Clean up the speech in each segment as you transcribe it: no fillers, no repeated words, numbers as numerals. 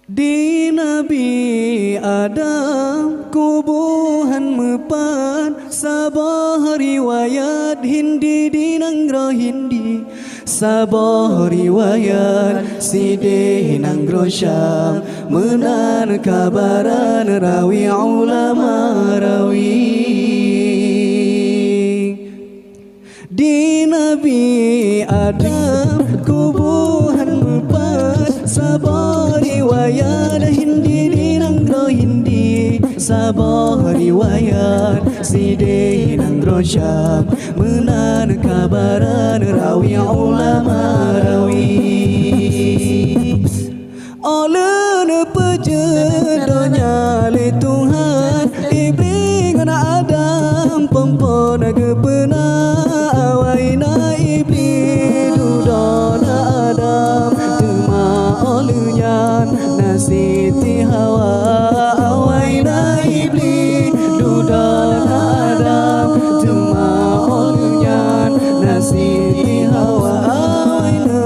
Di Nabi Adam kubuhan mepan Sabah riwayat Hindi di nanggro Hindi Sabah riwayat Sideh nanggro Syam Menan kabaran rawi ulama rawi Di Nabi Adam kubuhan mepan Sabah riwayat Hindi di nanggro Hindi Sabah riwayat Sideh nanggro Syam Menan kabaran rawi ulama rawi Olen pejedonya le Tuhan Iblis ngana Adam Pempona kepena Awaina Iblis Dudona Adam Tuma olunyan Nasiti Hawa Awaina Iblis Dudona Adam Tuma olunyan Nasiti Hawa Awaina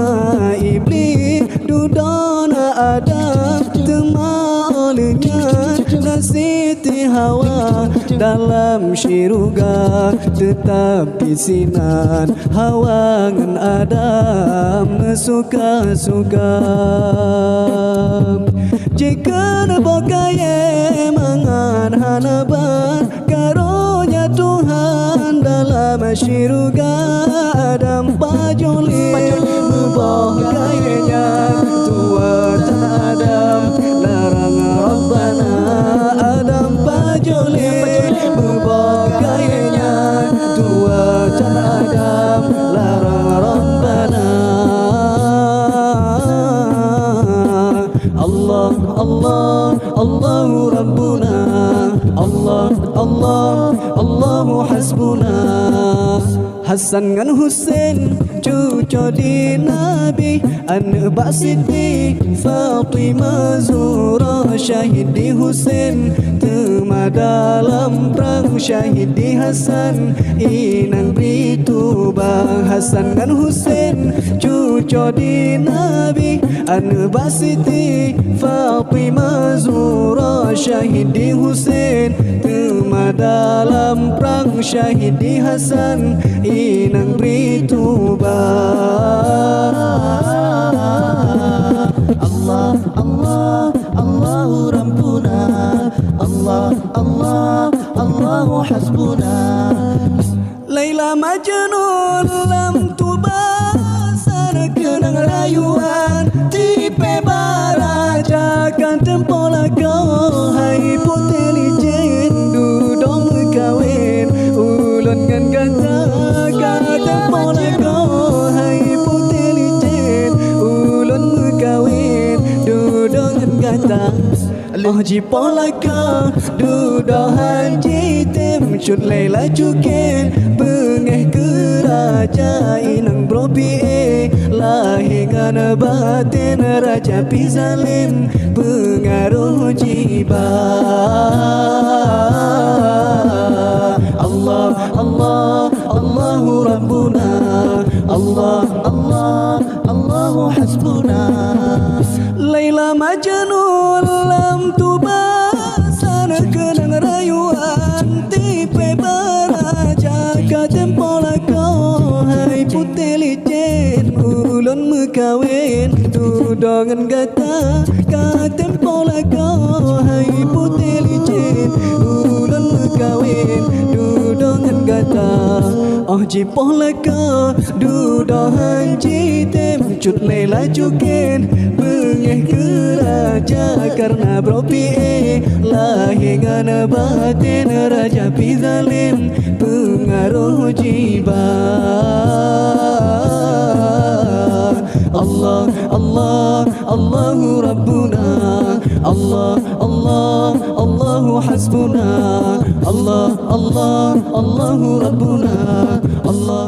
Iblis Dudona Adam Tuma olunyan Nasiti Hawa dalam syurga tetap kisinan Hawa ngan Adam suka-suka jika nebokaye mangan hanaban karunia Tuhan dalam syurga Adam pajoli membokayenya tuatan Adam larang Rabbana Adam pajoli membokayenya tuatan Adam larang Rabbana Allah Allah Allahu Rabbuna Allah Allah Allahu Hasbuna Hasan ngan Husain cucu di Nabi Anak Siddiq Fatimah Zura Syahid di Husain Tema dalam perang Syahid di Hasan Inang berituba Hasan ngan Husain cucu di Nabi Anak Siddiq Fatimah Zura Syahid di Husain Tema dalam perang Syahid di Hasan Inang berituba Allah Allah Allahu Rabbuna Allah Allah Allahu Hasbuna Laila Majnun lam tubasar kenang rayuan tipe baraja kan tempola kau hai puteri jendu dong kawin ulun kan gata kata pola kau hai puteri jen ulun kawin dudong kan gata Oh ji pola kau dudong haji tem cut Laila cuken pengeh keraja inang bropi lahingan batin raja pizalim pengaruh jiba Allah Allah Allahu Rabbuna Allah Allah Allahu Hasbuna Laila Majnun lam tubasan kenang rayuan tipe baraja katempola kau hai puteli jen ulun mekawin dudongan gata katempola kau hai puteli jen ulun mekawin dudongan gata oh jipola kau dudongan jitem cut Laila cuken pengeh keraja karena bropi lahingan batin raja pizalim pengaruh jiba Allah Allah Allahu Rabbuna Allah Allah Allahu Hasbuna Allah Allah Allahu Rabbuna Allah